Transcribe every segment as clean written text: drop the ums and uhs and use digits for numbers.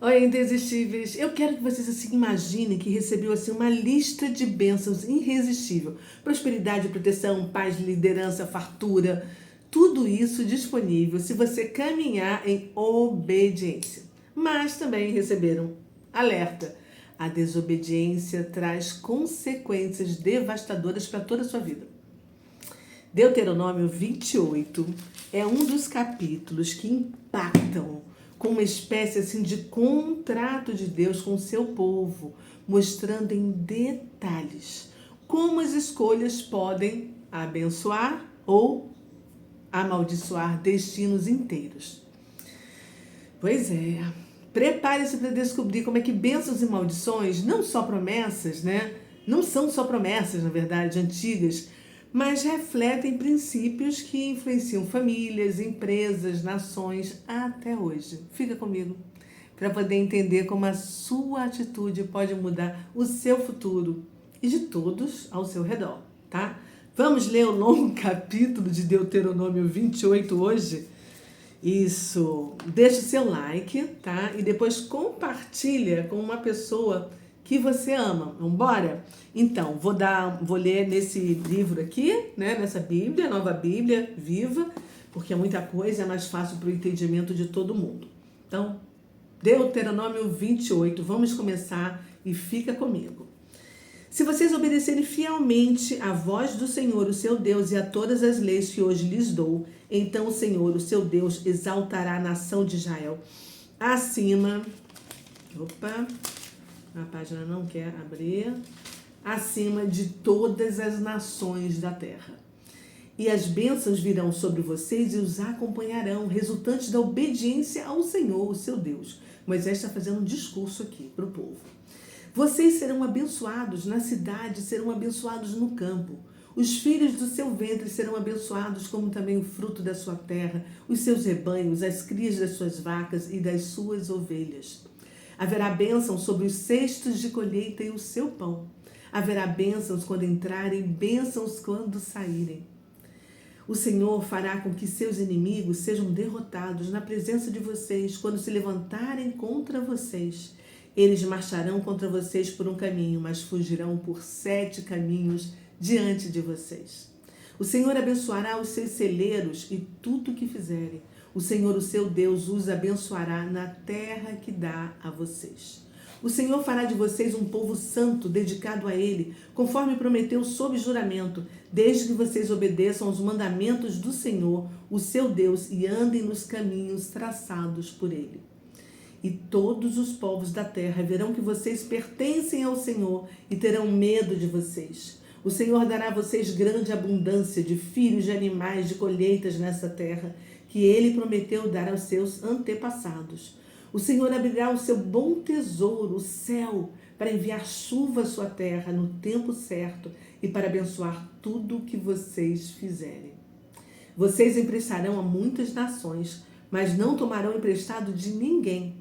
Oi, indesistíveis. Eu quero que vocês assim imaginem que recebeu assim uma lista de bênçãos irresistível. Prosperidade, proteção, paz, liderança, fartura. Tudo isso disponível se você caminhar em obediência. Mas também receberam alerta. A desobediência traz consequências devastadoras para toda a sua vida. Deuteronômio 28 é um dos capítulos que impactam com uma espécie assim de contrato de Deus com o seu povo, mostrando em detalhes como as escolhas podem abençoar ou amaldiçoar destinos inteiros. Pois é, prepare-se para descobrir como é que bênçãos e maldições, não só promessas, né? Não são só promessas, na verdade, antigas, mas refletem princípios que influenciam famílias, empresas, nações até hoje. Fica comigo para poder entender como a sua atitude pode mudar o seu futuro e de todos ao seu redor, tá? Vamos ler o longo capítulo de Deuteronômio 28 hoje? Isso. Deixa o seu like, tá? E depois compartilha com uma pessoa que você ama. Vambora? Então, vou ler nesse livro aqui, né? Nessa Bíblia, Nova Bíblia Viva, porque é muita coisa, é mais fácil para o entendimento de todo mundo. Então, Deuteronômio 28, vamos começar e fica comigo. Se vocês obedecerem fielmente à voz do Senhor, o seu Deus, e a todas as leis que hoje lhes dou, então o Senhor, o seu Deus, exaltará a nação de Israel acima. Opa, a página não quer abrir. Acima de todas as nações da terra. E as bênçãos virão sobre vocês e os acompanharão, resultantes da obediência ao Senhor, o seu Deus. Moisés está fazendo um discurso aqui para o povo. Vocês serão abençoados na cidade, serão abençoados no campo. Os filhos do seu ventre serão abençoados, como também o fruto da sua terra, os seus rebanhos, as crias das suas vacas e das suas ovelhas. Haverá bênção sobre os cestos de colheita e o seu pão. Haverá bênçãos quando entrarem, bênçãos quando saírem. O Senhor fará com que seus inimigos sejam derrotados na presença de vocês quando se levantarem contra vocês. Eles marcharão contra vocês por um caminho, mas fugirão por 7 caminhos diante de vocês. O Senhor abençoará os seus celeiros e tudo o que fizerem. O Senhor, o seu Deus, os abençoará na terra que dá a vocês. O Senhor fará de vocês um povo santo, dedicado a Ele, conforme prometeu sob juramento, desde que vocês obedeçam aos mandamentos do Senhor, o seu Deus, e andem nos caminhos traçados por Ele. E todos os povos da terra verão que vocês pertencem ao Senhor e terão medo de vocês. O Senhor dará a vocês grande abundância de filhos, de animais, de colheitas nessa terra, que Ele prometeu dar aos seus antepassados. O Senhor abrirá o seu bom tesouro, o céu, para enviar chuva à sua terra no tempo certo e para abençoar tudo o que vocês fizerem. Vocês emprestarão a muitas nações, mas não tomarão emprestado de ninguém.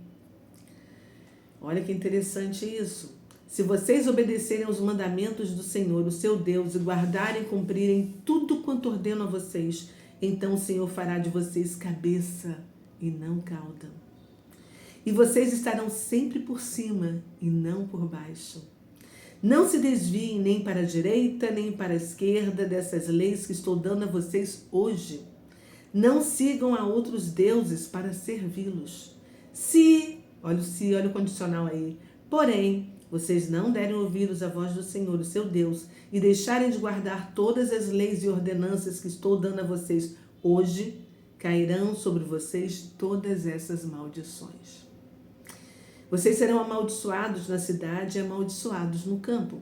Olha que interessante isso. Se vocês obedecerem aos mandamentos do Senhor, o seu Deus, e guardarem e cumprirem tudo quanto ordeno a vocês, então o Senhor fará de vocês cabeça e não cauda. E vocês estarão sempre por cima e não por baixo. Não se desviem nem para a direita nem para a esquerda dessas leis que estou dando a vocês hoje. Não sigam a outros deuses para servi-los. Olha o condicional aí. Porém, vocês não derem ouvidos à voz do Senhor, o seu Deus, e deixarem de guardar todas as leis e ordenanças que estou dando a vocês hoje, cairão sobre vocês todas essas maldições. Vocês serão amaldiçoados na cidade e amaldiçoados no campo.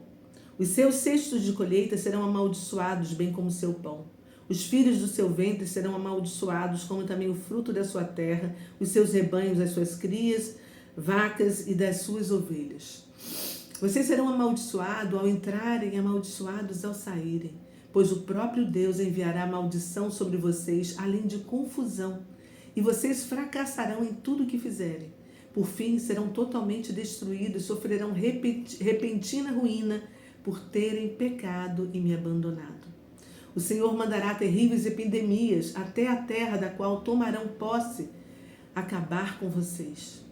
Os seus cestos de colheita serão amaldiçoados, bem como o seu pão. Os filhos do seu ventre serão amaldiçoados, como também o fruto da sua terra, os seus rebanhos, as suas crias, vacas e das suas ovelhas. Vocês serão amaldiçoados ao entrarem e amaldiçoados ao saírem, pois o próprio Deus enviará maldição sobre vocês, além de confusão, e vocês fracassarão em tudo o que fizerem. Por fim, serão totalmente destruídos, sofrerão repentina ruína por terem pecado e me abandonado. O Senhor mandará terríveis epidemias até a terra da qual tomarão posse, acabar com vocês.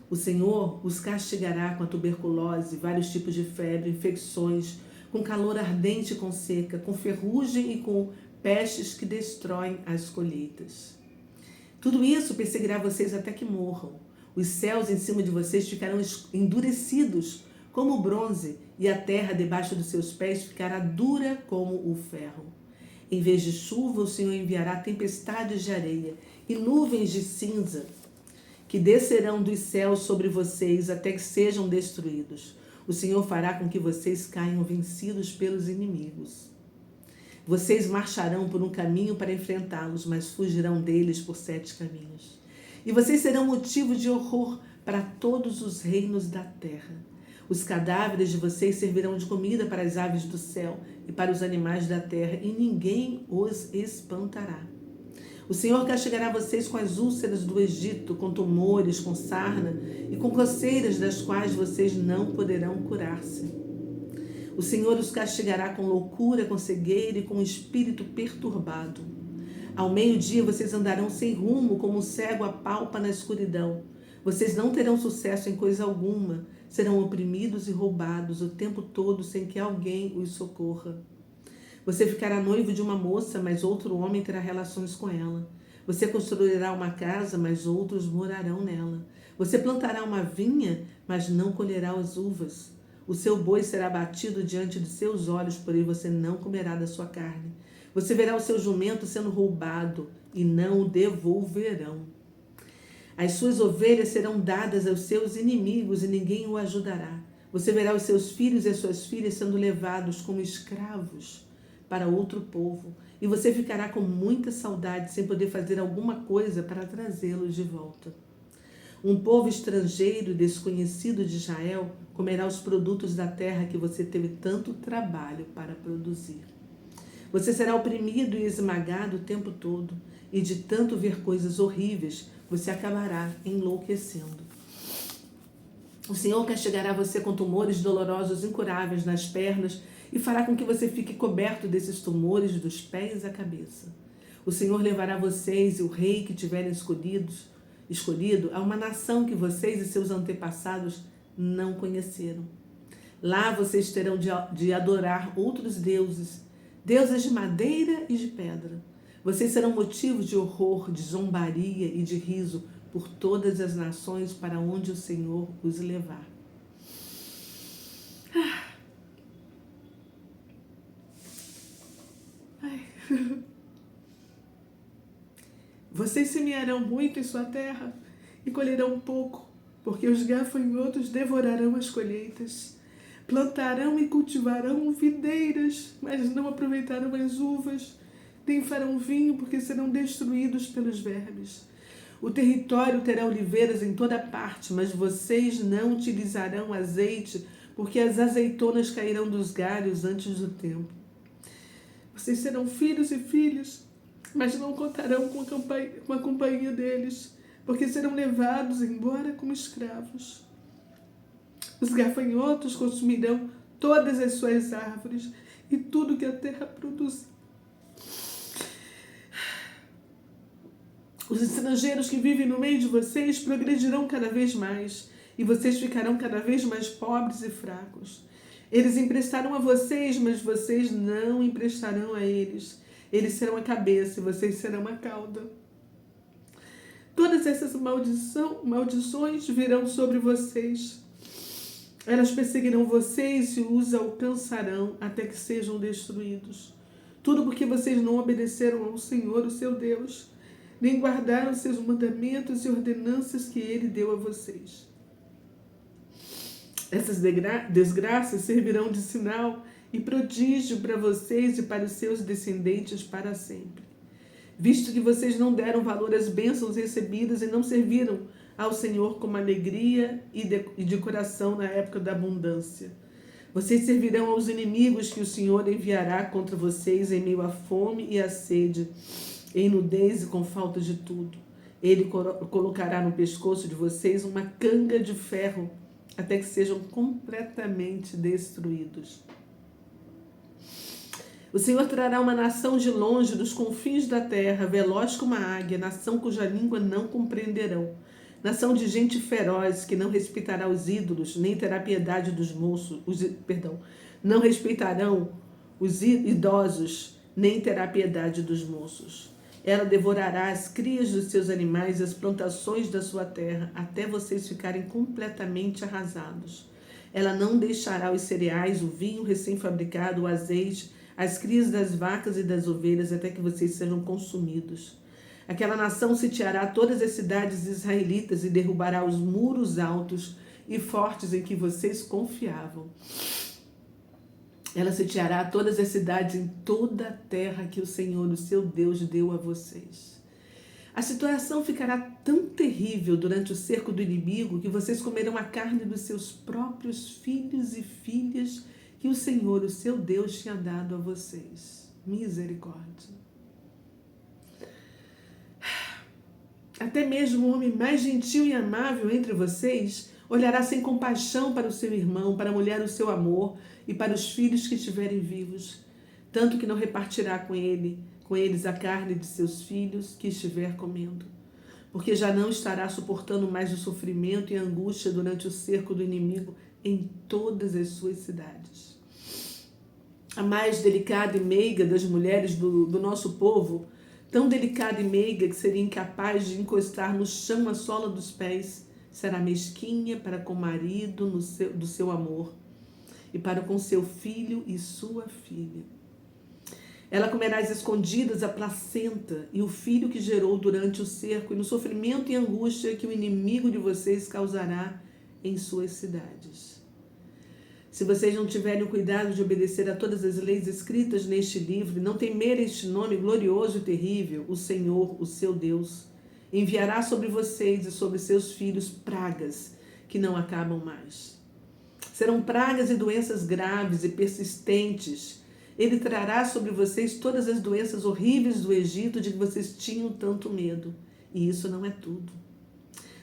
O Senhor os castigará com a tuberculose, vários tipos de febre, infecções, com calor ardente e com seca, com ferrugem e com pestes que destroem as colheitas. Tudo isso perseguirá vocês até que morram. Os céus em cima de vocês ficarão endurecidos como bronze, e a terra debaixo dos seus pés ficará dura como o ferro. Em vez de chuva, o Senhor enviará tempestades de areia e nuvens de cinza, que descerão dos céus sobre vocês até que sejam destruídos. O Senhor fará com que vocês caiam vencidos pelos inimigos. Vocês marcharão por um caminho para enfrentá-los, mas fugirão deles por 7 caminhos. E vocês serão motivo de horror para todos os reinos da terra. Os cadáveres de vocês servirão de comida para as aves do céu e para os animais da terra, e ninguém os espantará. O Senhor castigará vocês com as úlceras do Egito, com tumores, com sarna e com coceiras das quais vocês não poderão curar-se. O Senhor os castigará com loucura, com cegueira e com um espírito perturbado. Ao meio-dia vocês andarão sem rumo, como um cego apalpa na escuridão. Vocês não terão sucesso em coisa alguma, serão oprimidos e roubados o tempo todo sem que alguém os socorra. Você ficará noivo de uma moça, mas outro homem terá relações com ela. Você construirá uma casa, mas outros morarão nela. Você plantará uma vinha, mas não colherá as uvas. O seu boi será batido diante de seus olhos, porém você não comerá da sua carne. Você verá o seu jumento sendo roubado e não o devolverão. As suas ovelhas serão dadas aos seus inimigos e ninguém o ajudará. Você verá os seus filhos e as suas filhas sendo levados como escravos para outro povo, e você ficará com muita saudade sem poder fazer alguma coisa para trazê-los de volta. Um povo estrangeiro e desconhecido de Israel comerá os produtos da terra que você teve tanto trabalho para produzir. Você será oprimido e esmagado o tempo todo, e de tanto ver coisas horríveis, você acabará enlouquecendo. O Senhor castigará você com tumores dolorosos incuráveis nas pernas e fará com que você fique coberto desses tumores dos pés à cabeça. O Senhor levará vocês e o rei que tiverem escolhido a uma nação que vocês e seus antepassados não conheceram. Lá vocês terão de adorar outros deuses, deuses de madeira e de pedra. Vocês serão motivo de horror, de zombaria e de riso por todas as nações para onde o Senhor os levar. Vocês semearão muito em sua terra e colherão pouco, porque os gafanhotos devorarão as colheitas. Plantarão e cultivarão videiras, mas não aproveitarão as uvas, nem farão vinho, porque serão destruídos pelos vermes. O território terá oliveiras em toda parte, mas vocês não utilizarão azeite, porque as azeitonas cairão dos galhos antes do tempo. Vocês serão filhos e filhas, mas não contarão com a companhia deles, porque serão levados embora como escravos. Os gafanhotos consumirão todas as suas árvores e tudo que a terra produz. Os estrangeiros que vivem no meio de vocês progredirão cada vez mais, e vocês ficarão cada vez mais pobres e fracos. Eles emprestarão a vocês, mas vocês não emprestarão a eles. Eles serão a cabeça e vocês serão a cauda. Todas essas maldições virão sobre vocês. Elas perseguirão vocês e os alcançarão até que sejam destruídos. Tudo porque vocês não obedeceram ao Senhor, o seu Deus, nem guardaram seus mandamentos e ordenanças que Ele deu a vocês. Essas desgraças servirão de sinal e prodígio para vocês e para os seus descendentes para sempre. Visto que vocês não deram valor às bênçãos recebidas e não serviram ao Senhor com alegria e de coração na época da abundância. Vocês servirão aos inimigos que o Senhor enviará contra vocês em meio à fome e à sede, em nudez e com falta de tudo. Ele colocará no pescoço de vocês uma canga de ferro, até que sejam completamente destruídos. O Senhor trará uma nação de longe, dos confins da terra, veloz como a águia, nação cuja língua não compreenderão. nação de gente feroz que não respeitará os ídolos, nem terá piedade dos moços, não respeitarão os idosos, nem terá piedade dos moços. Ela devorará as crias dos seus animais e as plantações da sua terra, até vocês ficarem completamente arrasados. Ela não deixará os cereais, o vinho recém-fabricado, o azeite, as crias das vacas e das ovelhas, até que vocês sejam consumidos. Aquela nação sitiará todas as cidades israelitas e derrubará os muros altos e fortes em que vocês confiavam. Ela sitiará todas as cidades em toda a terra que o Senhor, o seu Deus, deu a vocês. A situação ficará tão terrível durante o cerco do inimigo que vocês comerão a carne dos seus próprios filhos e filhas que o Senhor, o seu Deus, tinha dado a vocês. Misericórdia. Até mesmo o homem mais gentil e amável entre vocês olhará sem compaixão para o seu irmão, para a mulher o seu amor e para os filhos que estiverem vivos, tanto que não repartirá com eles a carne de seus filhos que estiver comendo, porque já não estará suportando mais o sofrimento e a angústia durante o cerco do inimigo em todas as suas cidades. A mais delicada e meiga das mulheres do nosso povo, tão delicada e meiga que seria incapaz de encostar no chão a sola dos pés, será mesquinha para com o marido do seu amor e para com seu filho e sua filha. Ela comerá às escondidas a placenta e o filho que gerou durante o cerco e no sofrimento e angústia que o inimigo de vocês causará em suas cidades. Se vocês não tiverem o cuidado de obedecer a todas as leis escritas neste livro e não temerem este nome glorioso e terrível, o Senhor, o seu Deus, enviará sobre vocês e sobre seus filhos pragas que não acabam mais. Serão pragas e doenças graves e persistentes. Ele trará sobre vocês todas as doenças horríveis do Egito de que vocês tinham tanto medo. E isso não é tudo.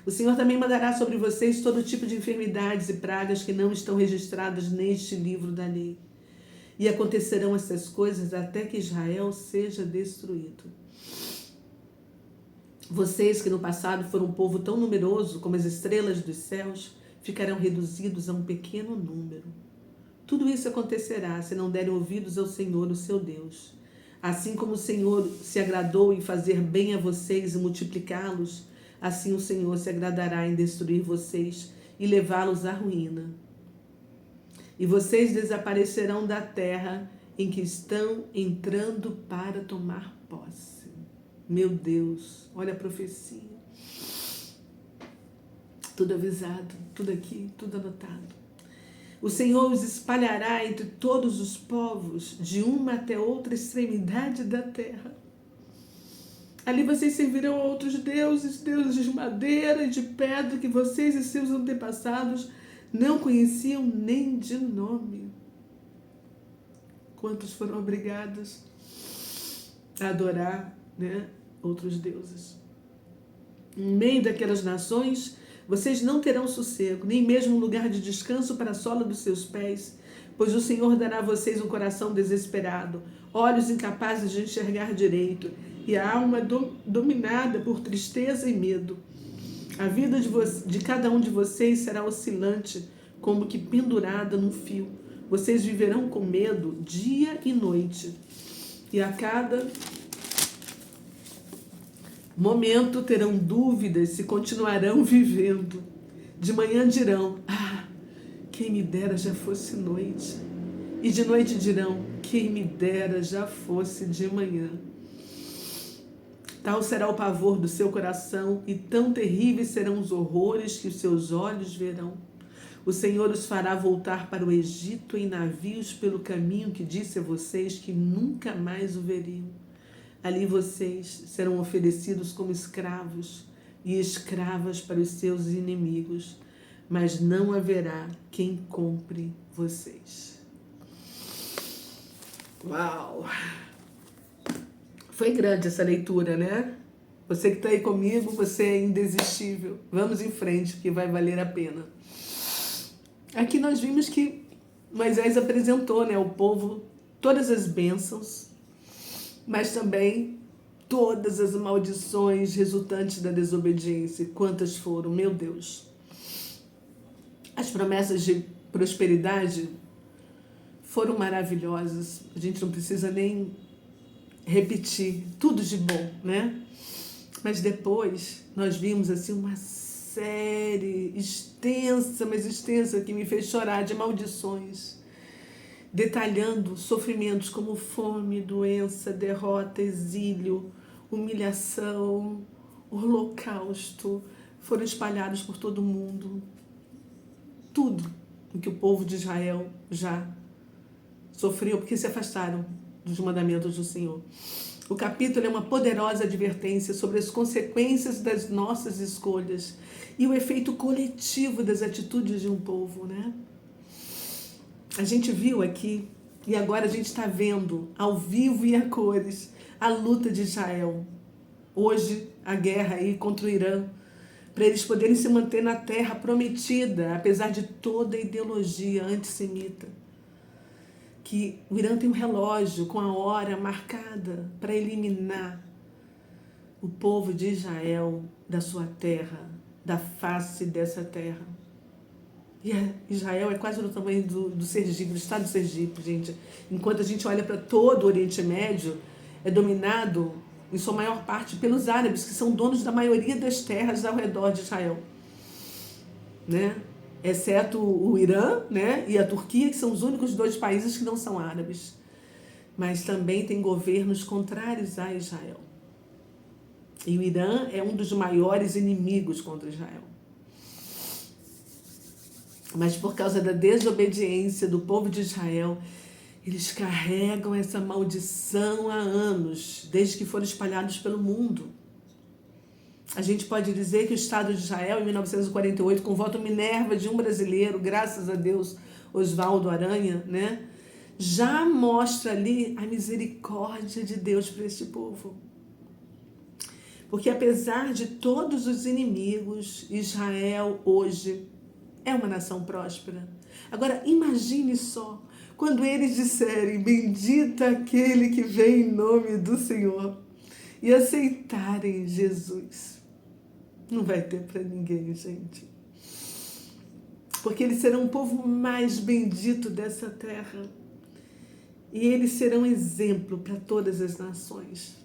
O Senhor também mandará sobre vocês todo tipo de enfermidades e pragas que não estão registradas neste livro da lei. E acontecerão essas coisas até que Israel seja destruído. Vocês que no passado foram um povo tão numeroso como as estrelas dos céus, ficarão reduzidos a um pequeno número. Tudo isso acontecerá se não derem ouvidos ao Senhor, o seu Deus. Assim como o Senhor se agradou em fazer bem a vocês e multiplicá-los, assim o Senhor se agradará em destruir vocês e levá-los à ruína. E vocês desaparecerão da terra em que estão entrando para tomar posse. Meu Deus, olha a profecia. Tudo avisado, tudo aqui, tudo anotado. O Senhor os espalhará entre todos os povos, de uma até outra extremidade da terra. Ali vocês servirão a outros deuses, deuses de madeira e de pedra que vocês e seus antepassados não conheciam nem de nome. Quantos foram obrigados a adorar, outros deuses? No meio daquelas nações, vocês não terão sossego, nem mesmo um lugar de descanso para a sola dos seus pés, pois o Senhor dará a vocês um coração desesperado, olhos incapazes de enxergar direito, e a alma dominada por tristeza e medo. A vida de cada um de vocês será oscilante, como que pendurada num fio. Vocês viverão com medo dia e noite. E a cada momento terão dúvidas se continuarão vivendo. De manhã dirão, quem me dera já fosse noite. E de noite dirão, quem me dera já fosse de manhã. Tal será o pavor do seu coração e tão terríveis serão os horrores que os seus olhos verão. O Senhor os fará voltar para o Egito em navios pelo caminho que disse a vocês que nunca mais o veriam. Ali vocês serão oferecidos como escravos e escravas para os seus inimigos, mas não haverá quem compre vocês. Uau! Foi grande essa leitura, né? Você que está aí comigo, você é indesistível. Vamos em frente, que vai valer a pena. Aqui nós vimos que Moisés apresentou, ao povo todas as bênçãos, mas também todas as maldições resultantes da desobediência. Quantas foram, meu Deus. As promessas de prosperidade foram maravilhosas. A gente não precisa nem repetir. Tudo de bom, né? Mas depois nós vimos assim uma série extensa, mas extensa, que me fez chorar, de maldições, detalhando sofrimentos como fome, doença, derrota, exílio, humilhação, holocausto, foram espalhados por todo o mundo. Tudo o que o povo de Israel já sofreu, porque se afastaram dos mandamentos do Senhor. O capítulo é uma poderosa advertência sobre as consequências das nossas escolhas e o efeito coletivo das atitudes de um povo, né? A gente viu aqui, e agora a gente está vendo ao vivo e a cores, a luta de Israel. Hoje, a guerra aí contra o Irã, para eles poderem se manter na terra prometida, apesar de toda a ideologia antissemita. Que o Irã tem um relógio com a hora marcada para eliminar o povo de Israel da sua terra, da face dessa terra. E Israel é quase do tamanho do Sergipe, do estado do Sergipe, gente. Enquanto a gente olha para todo o Oriente Médio, é dominado, em sua maior parte, pelos árabes, que são donos da maioria das terras ao redor de Israel, né? Exceto o Irã, né, e a Turquia, que são os únicos dois países que não são árabes. Mas também tem governos contrários a Israel. E o Irã é um dos maiores inimigos contra Israel. Mas por causa da desobediência do povo de Israel, eles carregam essa maldição há anos, desde que foram espalhados pelo mundo. A gente pode dizer que o Estado de Israel, em 1948, com o voto Minerva de um brasileiro, graças a Deus, Oswaldo Aranha, né, já mostra ali a misericórdia de Deus para este povo. Porque apesar de todos os inimigos, Israel hoje é uma nação próspera. Agora, imagine só, quando eles disserem, bendita aquele que vem em nome do Senhor, e aceitarem Jesus. Não vai ter para ninguém, gente. Porque eles serão o povo mais bendito dessa terra. E eles serão exemplo para todas as nações.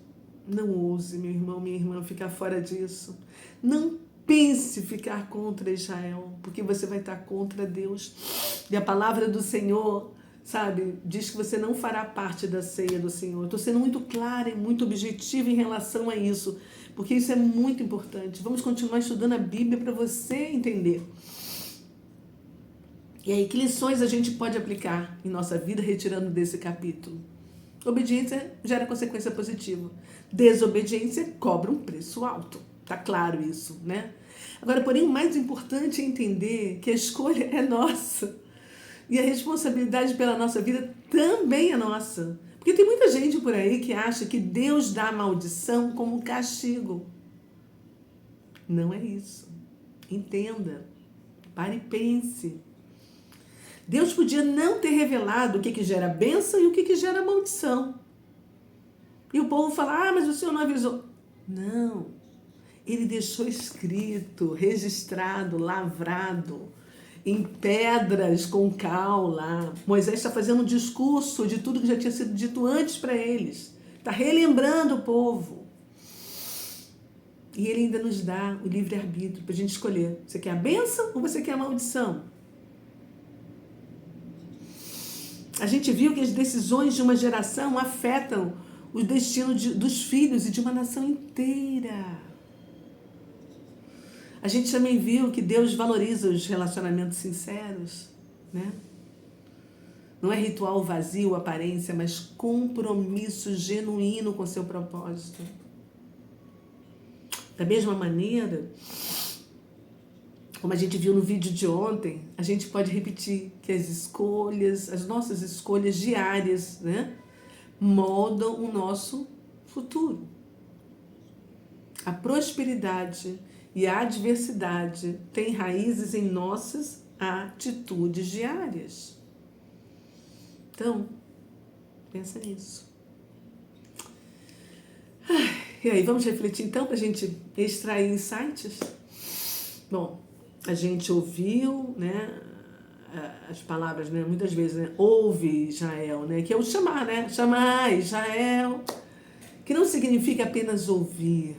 Não ouse, meu irmão, minha irmã, ficar fora disso. Não pense ficar contra Israel, porque você vai estar contra Deus. E a palavra do Senhor, sabe, diz que você não fará parte da ceia do Senhor. Estou sendo muito clara e muito objetiva em relação a isso, porque isso é muito importante. Vamos continuar estudando a Bíblia para você entender. E aí, que lições a gente pode aplicar em nossa vida retirando desse capítulo? Obediência gera consequência positiva. Desobediência cobra um preço alto. Tá claro isso, né? Agora, porém, o mais importante é entender que a escolha é nossa. E a responsabilidade pela nossa vida também é nossa. Porque tem muita gente por aí que acha que Deus dá maldição como castigo. Não é isso. Entenda. Pare e pense. Deus podia não ter revelado o que gera bênção e o que gera maldição. E o povo fala, mas o Senhor não avisou. Não. Ele deixou escrito, registrado, lavrado, em pedras com cal lá. Moisés está fazendo um discurso de tudo que já tinha sido dito antes para eles. Está relembrando o povo. E ele ainda nos dá o livre-arbítrio para a gente escolher. Você quer a bênção ou você quer a maldição? A gente viu que as decisões de uma geração afetam o destino dos filhos e de uma nação inteira. A gente também viu que Deus valoriza os relacionamentos sinceros, né? Não é ritual vazio, aparência, mas compromisso genuíno com seu propósito. Da mesma maneira, como a gente viu no vídeo de ontem, a gente pode repetir que as nossas escolhas diárias, né, moldam o nosso futuro. A prosperidade e a adversidade têm raízes em nossas atitudes diárias. Então, pensa nisso. E aí, vamos refletir então para a gente extrair insights? Bom, a gente ouviu, né, as palavras, né, muitas vezes, né, ouve Israel, né, que é o chamar, né, chamar Israel, que não significa apenas ouvir,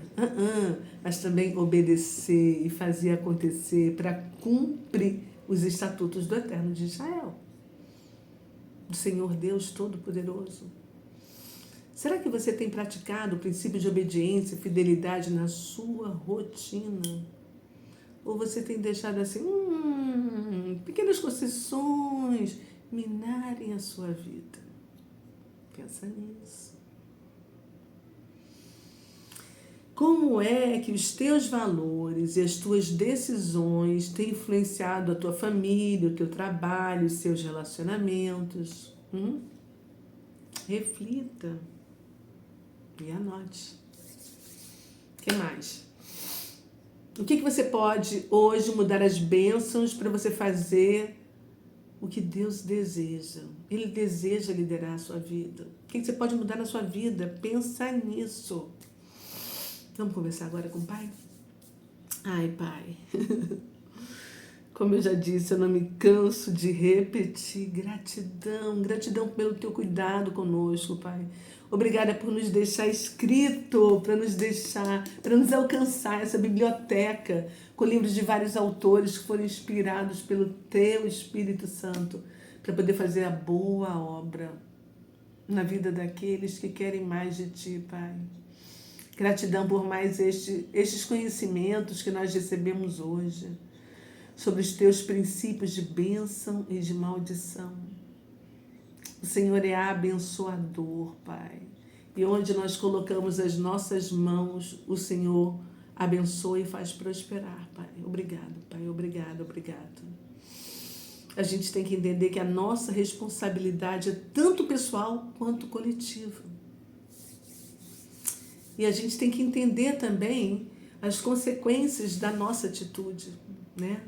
mas também obedecer e fazer acontecer para cumprir os estatutos do Eterno de Israel, do Senhor Deus Todo-Poderoso. Será que você tem praticado o princípio de obediência e fidelidade na sua rotina? Ou você tem deixado assim, pequenas concessões minarem a sua vida? Pensa nisso. Como é que os teus valores e as tuas decisões têm influenciado a tua família, o teu trabalho, os seus relacionamentos? Reflita e anote. O que mais? O que você pode hoje mudar as bênçãos para você fazer o que Deus deseja? Ele deseja liderar a sua vida. O que você pode mudar na sua vida? Pensa nisso. Vamos conversar agora com o Pai? Ai, Pai. Como eu já disse, eu não me canso de repetir. Gratidão, gratidão pelo teu cuidado conosco, Pai. Obrigada por nos deixar escrito, para nos alcançar essa biblioteca com livros de vários autores que foram inspirados pelo teu Espírito Santo, para poder fazer a boa obra na vida daqueles que querem mais de Ti, Pai. Gratidão por mais estes conhecimentos que nós recebemos hoje, sobre os teus princípios de bênção e de maldição. O Senhor é abençoador, Pai. E onde nós colocamos as nossas mãos, o Senhor abençoa e faz prosperar, Pai. Obrigado, Pai. Obrigado, obrigado. A gente tem que entender que a nossa responsabilidade é tanto pessoal quanto coletiva. E a gente tem que entender também as consequências da nossa atitude, né?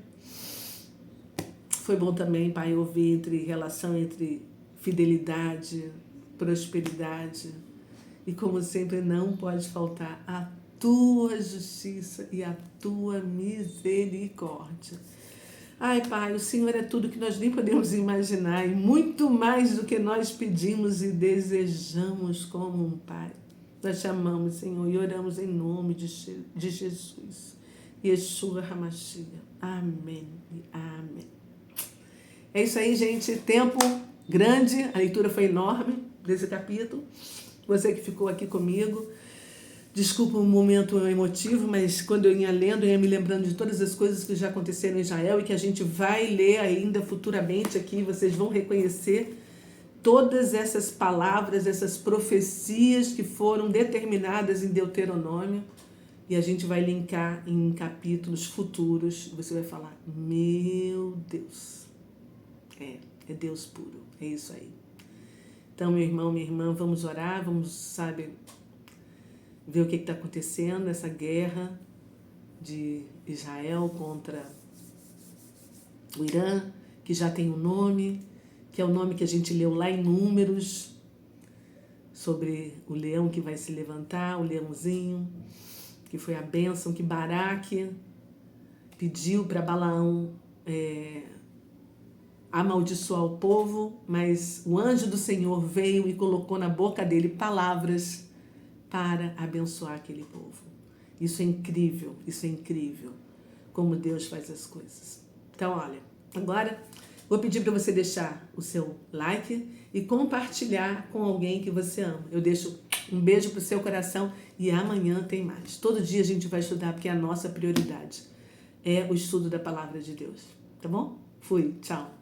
Foi bom também, Pai, ouvir relação entre fidelidade, prosperidade e, como sempre, não pode faltar a tua justiça e a tua misericórdia. Ai, Pai, o Senhor é tudo que nós nem podemos imaginar e muito mais do que nós pedimos e desejamos como um Pai. Nós te amamos, Senhor, e oramos em nome de Jesus. Yeshua HaMashiach. Amém e amém. É isso aí, gente. Tempo grande. A leitura foi enorme desse capítulo. Você que ficou aqui comigo. Desculpa um momento emotivo, mas quando eu ia lendo, eu ia me lembrando de todas as coisas que já aconteceram em Israel e que a gente vai ler ainda futuramente aqui. Vocês vão reconhecer todas essas palavras, essas profecias que foram determinadas em Deuteronômio, e a gente vai linkar em capítulos futuros. Você vai falar, meu Deus, é Deus puro, é isso aí. Então, meu irmão, minha irmã, vamos orar, vamos, ver o que está acontecendo, essa guerra de Israel contra o Irã, que já tem um nome, que é o nome que a gente leu lá em Números, sobre o leão que vai se levantar, o leãozinho, que foi a bênção que Baraque pediu para Balaão amaldiçoar o povo, mas o anjo do Senhor veio e colocou na boca dele palavras para abençoar aquele povo. Isso é incrível, como Deus faz as coisas. Então, olha, agora vou pedir para você deixar o seu like e compartilhar com alguém que você ama. Eu deixo um beijo para o seu coração e amanhã tem mais. Todo dia a gente vai estudar porque a nossa prioridade é o estudo da palavra de Deus. Tá bom? Fui, tchau.